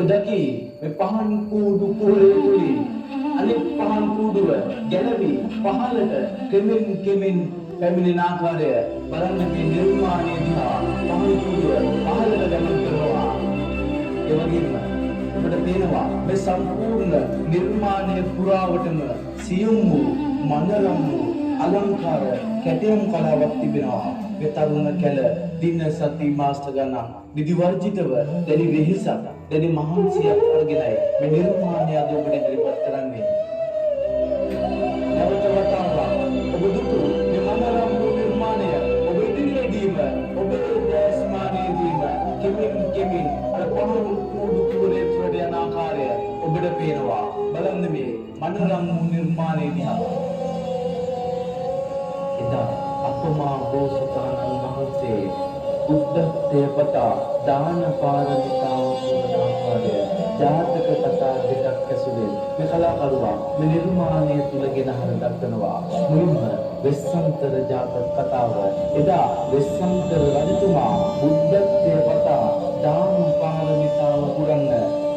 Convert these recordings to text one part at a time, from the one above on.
daki me pahan kudu kuhule tuli anik pahan kuduwa ගැලවි පහළට කෙමෙන් කෙමෙන් පැමිණෙන ආකාරය බලන්න මේ නිර්මාණය දිහා පහන් කුඩුව පහළට ගමන් කරනවා ඒ වගේම ඔබට පේනවා මේ සම්පූර්ණ නිර්මාණය පුරාවටම සියුම් වූ මනරම් වූ අලංකාර කැටයම් කලාවක් තිබෙනවා මේ තරුණ කැල දින සති මාස ගණන් නිදි වර්ජිතව දැඩි වෙහෙසක් දැඩි මහන්සියක් අරගෙනයි මේ නිර්මාණය අද ඔබට ඉදිරිපත් කරන්නේ නැවත වතාවක් ඔබ දුටු මේ මනරම් වූ නිර්මාණය ඔබ ඉදිරියේදීම ඔබේ දැස්මානයේදීම කෙමින් අර පහන් කුඩු කුලේ තුරට යන ආකාරය ඔබට පේනවා බලන්න මේ මනරම් වූ නිර්මාණය දිහා එදා අපමා බෝසතාණන් වහන්සේ බුද්ධත්වය පතා දාන පාරමිතාව පුරන ආකාරය ජාතක කතා දෙකක් ඇසුරෙන් මේ කලාකරුවා මේ නිර්මාණය තුළ ගෙනහර දක්වනවා මුලින්ම වෙස්සන්තර ජාතක කතාව එදා වෙස්සන්තර රජතුමා බුද්ධත්වය පතා දාන පාරමිතාව පුරන්න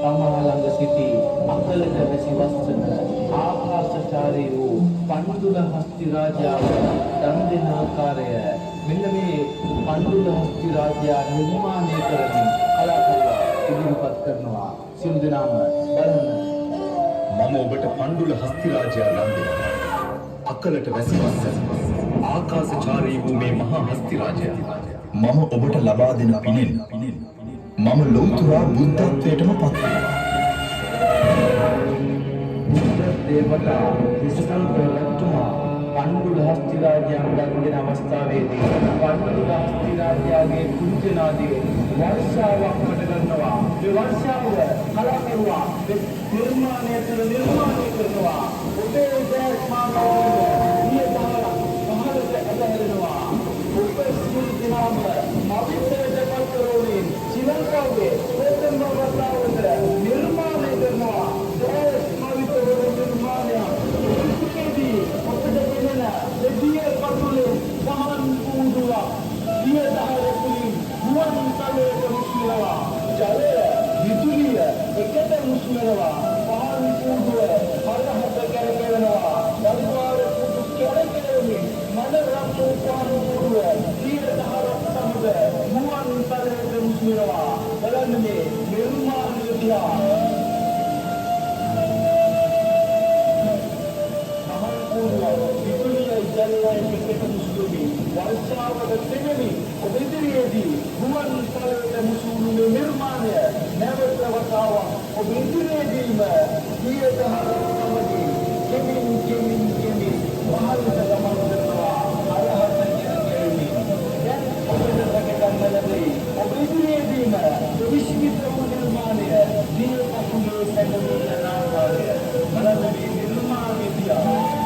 තමා ළඟ සිටි අකලට වැසි වස්සන ආකාශචාරී වූ පණ්ඩුල හස්ති රාජාව දන් දෙන ආකාරය මෙන්න මේ පණ්ඩුල හස්ති රාජයා නිර්මාණය කරමින් කලාකරුවා ඉදිරිපත් කරනවා සියලු දෙනාම බලන්න මම ඔබට පණ්ඩුල හස්ති රාජයා දන් දෙනවා අකලට වැසි වස්සන ආකාශචාරී වූ මේ මහා හස්ති රාජයා මම ඔබට ලබා දෙන පිනෙන් මම ලෞතුරා බුද්ධත්වයටම පත් වෙනවා දේවතා විසකන්ත රජතුමා පණ්ඩුල හස්ති රාජයා දන් දෙන අවස්ථාවේදී පණ්ඩුල හස්ති රාජයාගේ කුංචනාදී වර්ෂාවක් කොට ගන්නවා මේ වර්ෂාව කලාකරුවා නිර්මාණය කරනවා ඔබේ උදෑස්මානෝනේ නියතව පහළට ඇදහෙනවා ඔබේ සියලු දිනාම මවිතයට පත්තරෝනේ ශ්‍රී ලංකාවේ ප්‍රථම වතාවට නිර්මාණය කරනවා මවිතවල නිර්මාණය ඉතිකේදී ඔබට දෙන්න දෙවිය පතුලේ පහන් කුඩුවා දියදහර කුලින් මුවන් තලයේ මුස්ලිනවා ජලය විදුලිය එකට මුස්ලිනවා පහන් කුඩුව හරහට කැරකෙනවා දල්වාර කුඩු කැරකෙන්නේ මනරම් පහන් කුඩුව දියදහර සමග මුවන් තලයේ මුස්ලිනවා බලන්න මේ නිර්මාණය දිහා ජලයයි එකට මුස්ලිමි වර්ෂාවට තෙමෙමි ඔබ ඉදිරියේදී මුවන් තලයට මුසුණු නිර්මාණය නැවත වතාවක් ඔබ ඉදිරියේදීම දියදහර සමගින් කෙමින් පහළට ගමන් කරනවා අරහත් කෙරෙමි දැන් ඔබට රැකගන්න ලැබෙයි ඔබ ඉදිරියේදීම විශ්මිත වූ නිර්මාණය දියපතුලේ සැකසෙන ආකාරය බලන්න මේ නිර්මාණය දිහා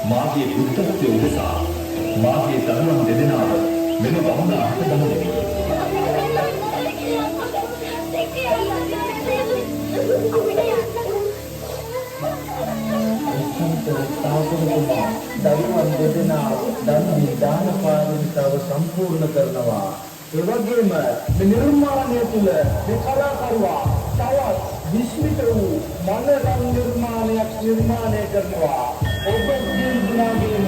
මාගේ බුද්ධත්වය උදෙසා මාගේ දරුවන් දෙදෙනාව මෙම වන්දනාට දමදෙමි. දරුවන් දෙදෙනා දාන පාරමිතාව සම්පූර්ණ කරනවා. ඒ වගේම මේ නිර්මාණය තුළ මේ කලාකරුවා තවත් විශ්මිත වූ මනරම් නිර්මාණයක් නිර්මාණය කරනවා. ඔබ ජීවිතයේම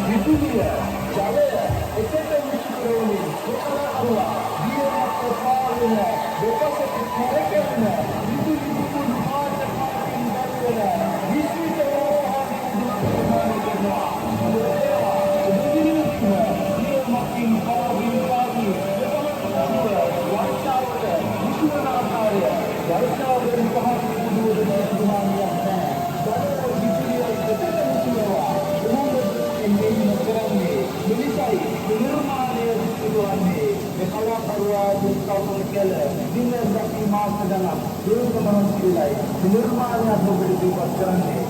විදුලිය ජලය එකට විශ්කරණය කලාකරුවා දියවත් පාලන දෙපසට කරකැවෙන විදුලි කුඩු පාටකින් දක්වන විශ්මිත නිර්මාණය කරනවා. वर्षावरण कहाँ से शुरू हो रहा है तुम्हारे यहाँ विजुली इंग्लिश में निर्माण සිදුවන්නේ මේ කලාකරුවා දුක්ඛවන කල දිනදකි මාස ගණන් දීර්ඝමනස් කිලයි නිර්මාණයක් ඔබට දීපත් කරන්නේ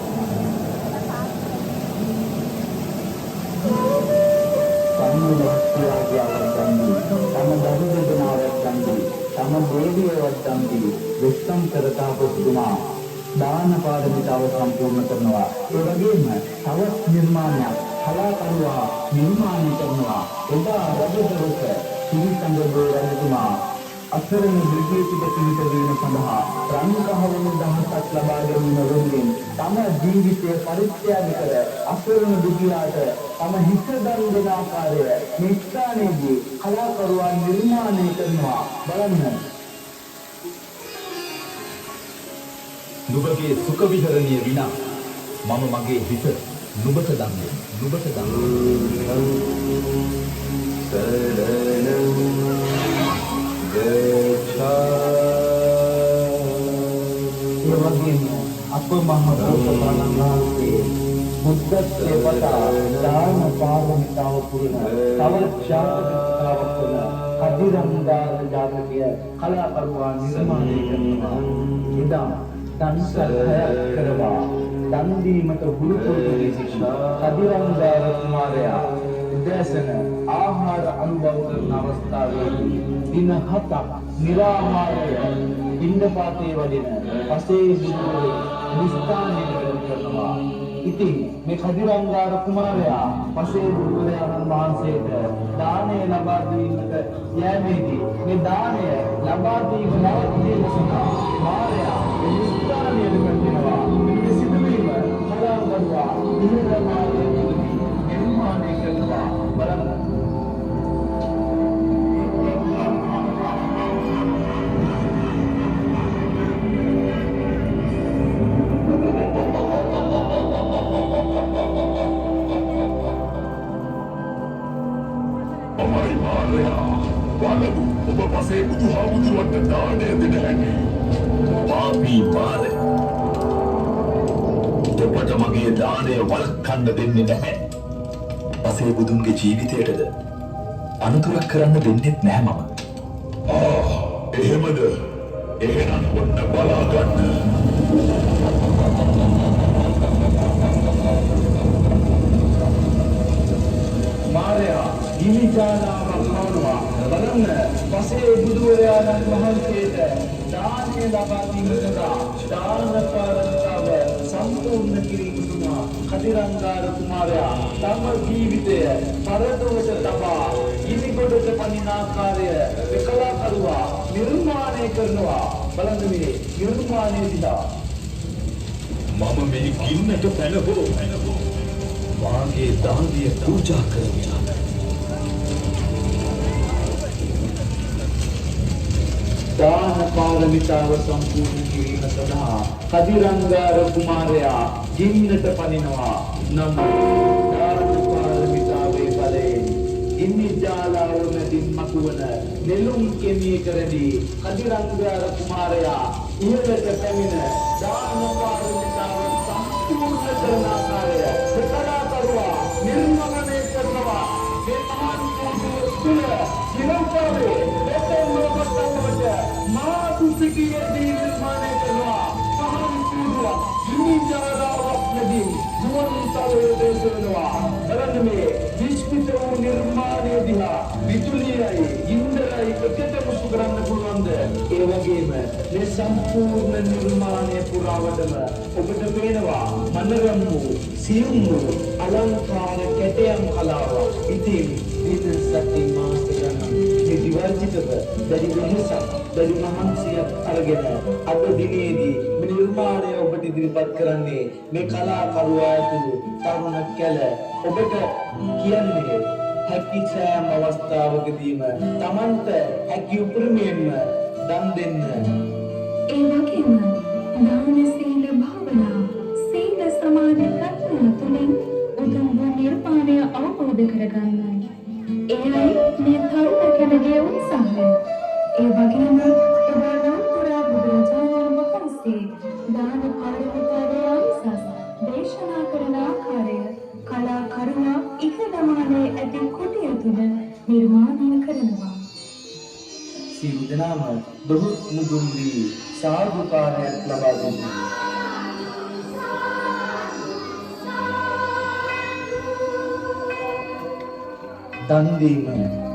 තම දරුදෙනාවක් ගන්දී තම දේවියවත් ගන්දී විශ්වම් කරතා පුතුමා දාන පාරමිතාව සම්පූර්ණ කරනවා ඒ වගේම තවත් නිර්මාණයක් කලාකරුවා නිර්මාණය කරනවා එදා රජදරුක සිරිසංගබෝ රජතුමා අසරණ බ්‍රිගේඩ් පිළිපද වීම සඳහා රන්කහවණු දහසක් ලබා ගැනීම වෙනුවෙන් තම ජීවිතය පරිත්‍යාග කර අසරණ දුගියාට තම හිත දන් දෙන ආකාරය මේ ස්ථානයේදී කලාකරුවා නිර්මාණය කරනවා බලන්න. නුඹගේ සුඛ විහරණය විනා මම මගේ හිත නුඹට දන් දෙමි. නුඹට දන් අප මහ බෝසතාණන් වහන්සේ බුද්ධත්වයේ වඩා දාන පාරමිතාව පුරන තවත් ජාතක වන කදිරංගාර ජාතකය කලාකරුවා නිර්මාණය කරනවා. එදා දන්සල්හයක් කරවා දන් දීමට ගුරු පුරුදු සිටින කදිරංගාර කුමාරයා උදෑසන ආහාර අනුභව කරන අවස්ථාවේදී දින 7ක් නිරාහාරය පින්ඩපාතේ වඩින පසේ සිටුවේ නිස්ථානයකට කරනවා. ඉතින් මේ කදිරංගාර කුමාරයා පසේ බුදුරජාණන් වහන්සේට දානය ලබා දීමට යෑමේදී මේ දානය ලබා දීම නවත්වීම සඳහා මාරයා නිස්ථානයට කරනවා. මේ සිදුවීම කලාකරුවා නිර්මාණය කරනවා. බලන්න. ඔබ පසේ බුදුහාමුදුරුවන්ට දානය දෙන හැටි පාපී බාල ඔබට මගේ දානය වළක්වන්න දෙන්නේ නැහැ. පසේ බුදුන්ගේ ජීවිතයටද අනුතරක් කරන්න දෙන්නෙත් නැහැ මම. එහෙමද? එහෙනම් ඔන්න බලා ගන්න. මාරයා හිමිජාලාවක් කරනවා. බලන්න පසේ බුදුරජාණන් වහන්සේට දානය ලබා දීම සඳහා දාන පාරමිතාව සම්පූර්ණ කිරීම සඳහා කදිරංගාර කුමාරයා තම ජීවිතය පරදොවට තබා ඉනිකොඩට පනින ආකාරය කලාකරුවා නිර්මාණය කරනවා. බලන්න මේ නිර්මාණය දිහා මම මේ ගින්නට පැනවෝ වාගේ දානීය පූජා කරනවා. දාන පාරමිතාව සම්පූර්ණ කිරීම සඳහා කදිරංගාර කුමාරයා ගින්නට පනිනවා. නම් දාන පාරමිතාවේ බලයෙන් ගිනි ජාලාව මැදින් මතුවන නෙළුම් කෙමිය කරදී කදිරංගාර කුමාරයා ඉහළට පැමිණ දාන පාරමිතාව සම්පූර්ණ කරන ආකාරය කලාකරුවා නිර්මාණය කරනවා. මේ මහාන් තුල ජීවන්තවේ මාතුසිකියදී නිර්මාණය කරනවා. මහාන් කුරුවා හිමිජාලාවක් නැදී ජීවන්තවේ දේශනවා. බලන්න මේ විශ්විත වූ නිර්මාණය දිහා විදුලියයි ඉන්ද්‍රයයි එකට මුසු කරන්න පුළුවන්ද? ඒ වගේම මේ සම්පූර්ණ නිර්මාණය පුරාවටම ඔබට පේනවා මනරම් වූ සියුම් වූ අලංකාර කැටයම් කලාව. ඉතින් දින සති මාස ගණන් නිදිවර්ජිතව දැඩි වෙනසක් දැඩි මහන්සියක් අරගෙන අද දිනේදී මේ නිර්මාණය ඔබට ඉදිරිපත් කරන්නේ මේ කලාකරුවා ඇතුළු තරුණ කැල. ඔබට කියන්නේ හැකි සෑම අවස්ථාවකදීම Tamanට හැකි උපරිමයෙන්ම දන් දෙන්න. ඒ වගේම දාන සීල භාවනා සීල සමාධි ප්‍රඥා තුළින් උතුම් වූ නිර්වාණය අවබෝධ කරගන්න. එයයි මේ තරුණ කෙනෙකුගේ උත්සාහය. ඒ වගේම එවනම් පුරා බුදුරජාණන් වහන්සේ දාන පාරමිතාවේ අංශස් දේශනා කරන ආකාරය කලා කරුණා ඉහළමානයේ ඇති කුටිය තුළ නිර්මාණය කර සියලු දෙනාම දොහොත් මුදුන් වී සාදුකාරයක් ලබා දෙමු. දන් දීම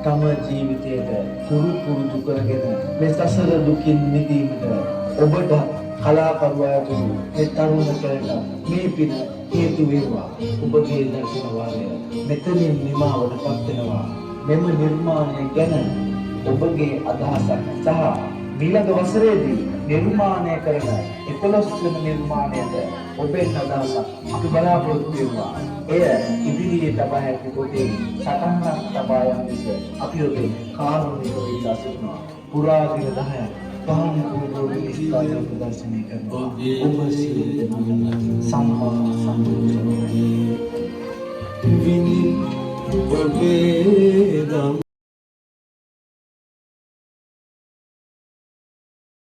තම ජීවිතයට පුරුදු කරගෙන මේ සසර දුකින් මිදීමට ඔබට කලාකරුවාට මේ තරුණකලට මේ පින හේතු වේවා. ඔබගේ දර්ශන වාරය මෙතනින් නිමාවටපත් වෙනවා. මෙම නිර්මාණය ගැන ඔබගේ අදහසක් සහ ඊළඟ වසරේදී නිර්මාණය කරන 11 වෙනි නිර්මාණයට ඔබේ අදහසක් අපි බලාපොරොත්තු වෙනවා. එය ඉදිරියේ තබා හැකි පොතේ සටහනක් තබා යන විට අපි ඔබේ කාරුණික ඉල්ලා සිටිනවා. පුරා දින 10ක් පහන් කුරුළු නිස්කාරය ප්‍රදර්ශනය කරනවා. ඔබ සියලු දෙනාම සම්මා සම්බුද්ධ විනි ඔබේ